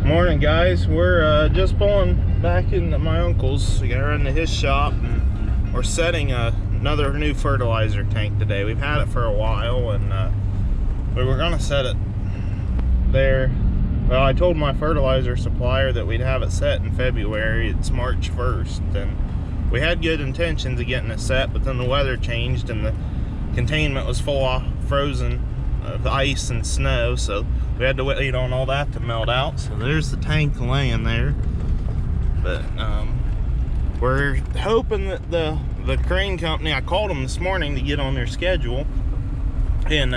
Morning, guys. We're just pulling back into my uncle's. We got to run to his shop, and we're setting another new fertilizer tank today. We've had it for a while, and we were gonna set it there. Well, I told my fertilizer supplier that we'd have it set in February. It's March 1st, and we had good intentions of getting it set, but then the weather changed and the containment was full of frozen ice and snow, so we had to wait on all that to melt out. So there's the tank laying there, but we're hoping that the crane company, I called them this morning to get on their schedule, and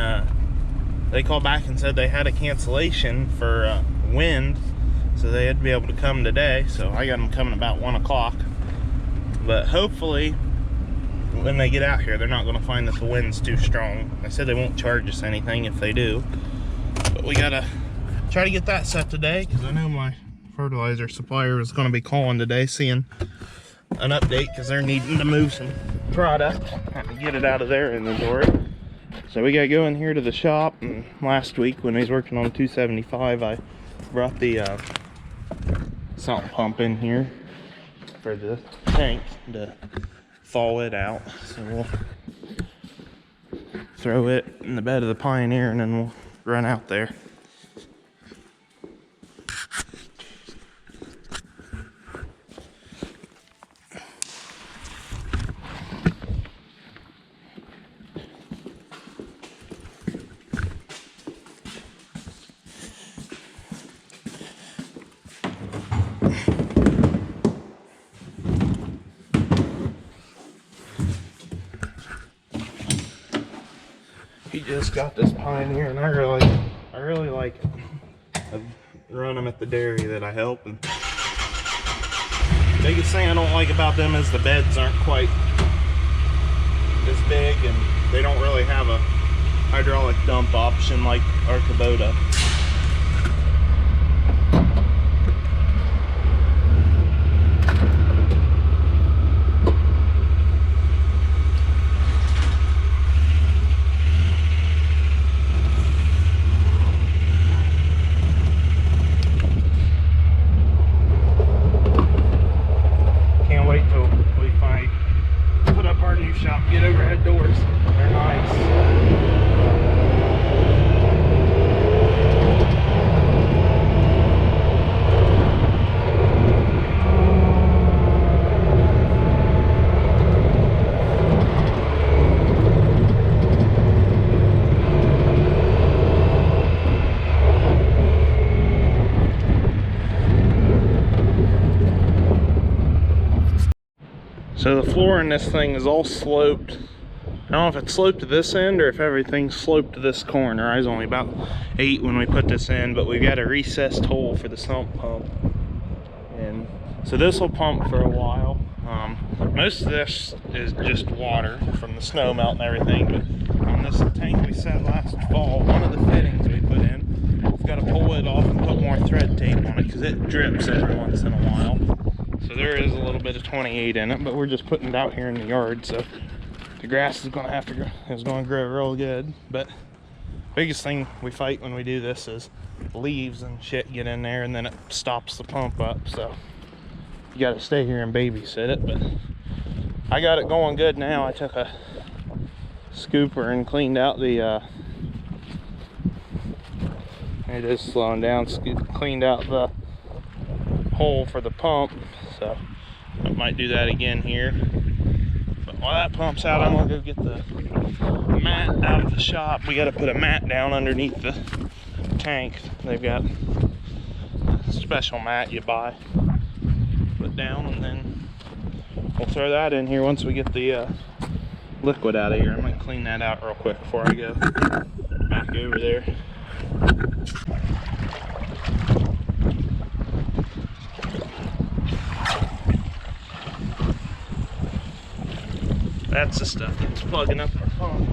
they called back and said they had a cancellation for wind, so they had to be able to come today. So I got them coming about 1 o'clock, but hopefully when they get out here they're not going to find that the wind's too strong. They said they won't charge us anything if they do, but we gotta try to get that set today, because I know my fertilizer supplier is going to be calling today, seeing an update, because they're needing to move some product and get it out of their inventory. So we gotta go in here to the shop, and last week when he was working on 275, I brought the sump pump in here for the tank to thaw it out. So we'll throw it in the bed of the Pioneer and then we'll run out there. He just got this Pioneer, and I really like it. I run them at the dairy that I help, and the biggest thing I don't like about them is the beds aren't quite this big, and they don't really have a hydraulic dump option like our Kubota. Shop, get overhead doors. They're nice. So the floor in this thing is all sloped. I don't know if it's sloped to this end or if everything's sloped to this corner. I was only about 8 when we put this in, but we've got a recessed hole for the sump pump. And so this will pump for a while. Most of this is just water from the snow melt and everything, but on this tank we set last fall, one of the fittings we put in, we've got to pull it off and put more thread tape on it because it drips every once in a while. So there is a little bit of 28 in it, but we're just putting it out here in the yard, so the grass is going to grow real good. But biggest thing we fight when we do this is leaves and shit get in there, and then it stops the pump up. So you got to stay here and babysit it. But I got it going good now. I took a scooper and cleaned out the it is slowing down. Cleaned out the hole for the pump, so I might do that again here. But while that pump's out, I'm gonna go get the mat out of the shop. We got to put a mat down underneath the tank. They've got a special mat you buy, put down, and then we'll throw that in here once we get the liquid out of here. I'm gonna clean that out real quick before I go back over there. That's the stuff that's plugging up our pump.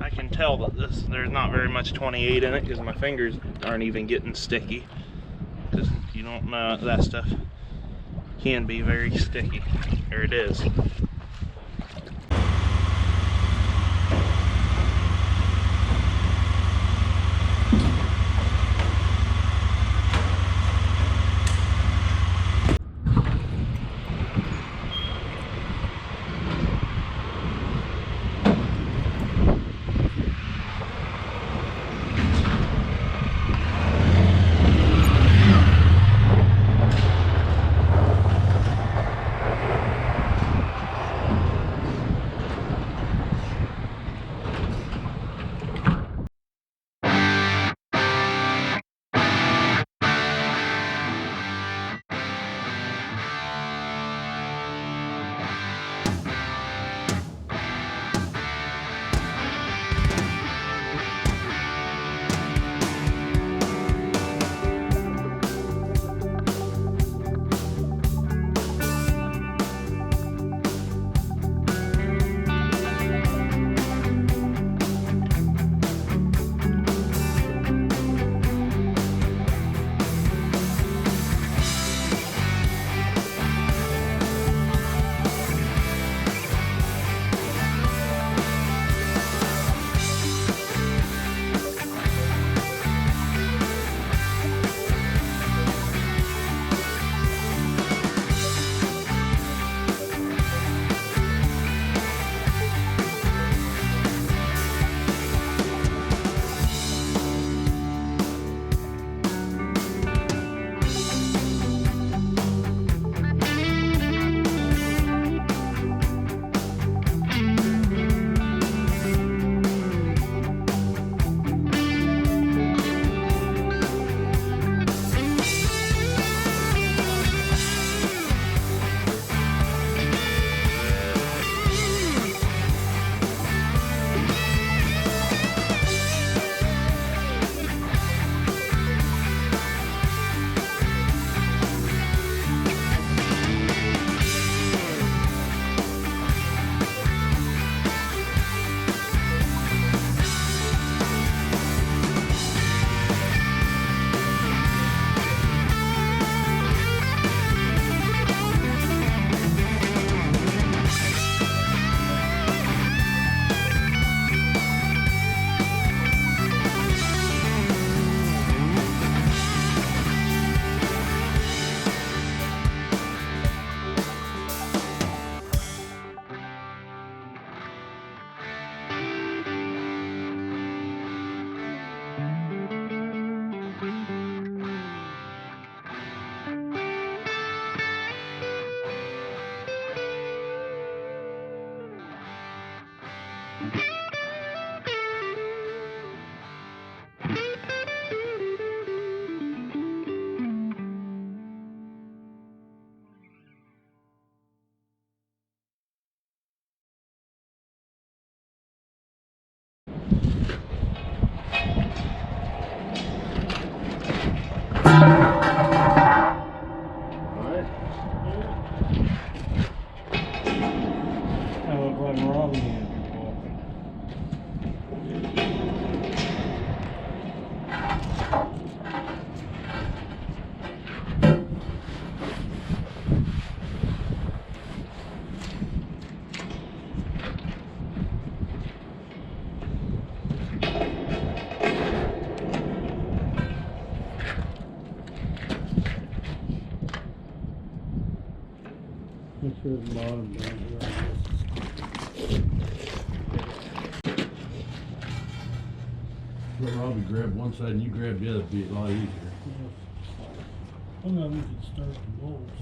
I can tell that there's not very much 28 in it because my fingers aren't even getting sticky. Because you don't know, that stuff can be very sticky. There it is. Make sure the bottom down here. Let Robbie grab one side and you grab the other, it'd be a lot easier. One of them could start the bolts.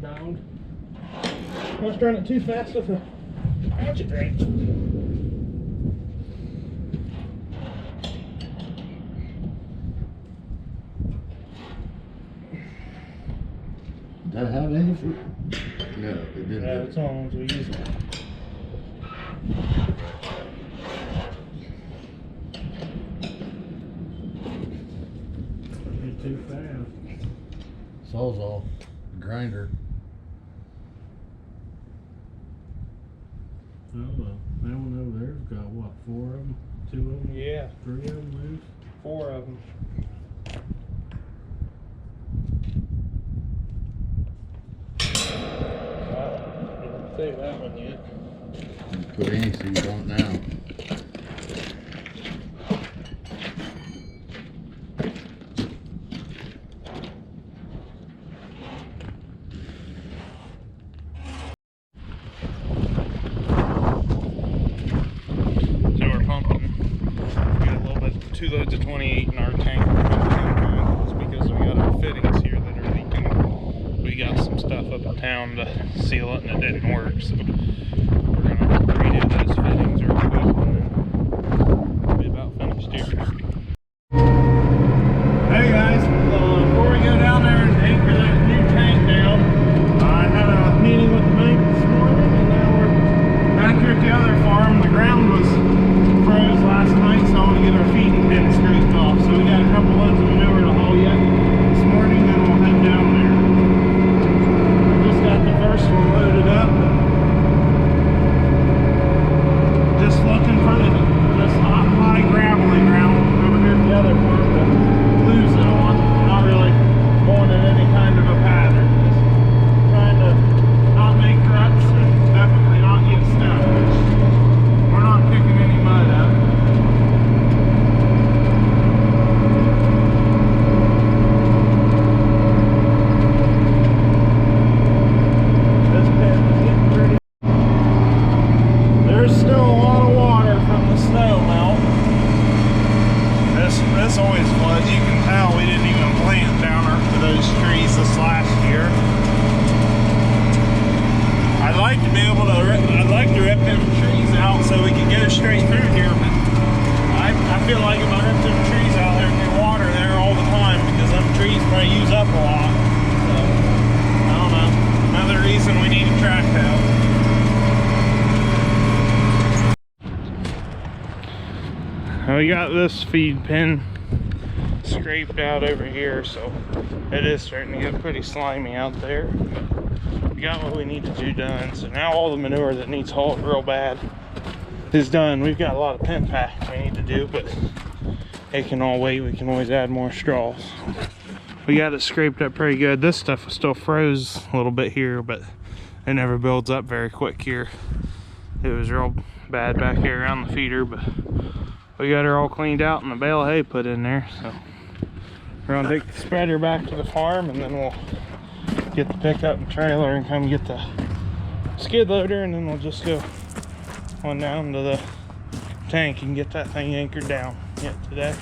Bound. I was turning it too fast with the ratchet ring. Did that have anything? No, it didn't. Yeah, it's on ones we use. You're too fast. Sawzall, grinder. Oh, well, that one over there's got what, 4 of them? 2 of them? Yeah, 3 of them loose? 4 of them. Didn't say that one yet. Put any so you don't now. So we're pumping. We got a little bit, 2 loads of 28 in our tank. It's because we got our fittings here that are leaking. We got some stuff up in town to seal it and it didn't work, so we're gonna redo those fittings real quick and then we'll be about finished here. Hey guys, before we go down there and anchor that new tank down, I had a meeting with the bank this morning and now we're back here at the other farm. The ground was froze last night, so I want to get our feeding bin scraped off. So we got a couple loads of manure to haul yet this morning, then we'll head down there. Just got the first one loaded up. Just looking for this high gravelly ground over here at the other farm to lose it on. Not really going in any kind of a pattern. Just trying to not make ruts and definitely not get stuck. We're not picking any mud up. This pit is getting pretty. There's still a lot of water from the snow melt. This always floods. You can tell we didn't even plant down those trees this last year. I'd like to be able to rip them trees out so we can go straight through here, but I feel like if I rip them trees out, there'd be water there all the time because them trees probably use up a lot. So, I don't know. Another reason we need a track out. We got this feed pin scraped out over here, so it is starting to get pretty slimy out there. We got what we need to do done, so now all the manure that needs hauled real bad is done. We've got a lot of pen pack we need to do, but it can all wait. We can always add more straws. We got it scraped up pretty good. This stuff still froze a little bit here, but it never builds up very quick here. It was real bad back here around the feeder, but we got her all cleaned out and the bale of hay put in there. So we're gonna take the spreader back to the farm, and then we'll get the pickup and trailer and come get the skid loader, and then we'll just go on down to the tank and get that thing anchored down yet today.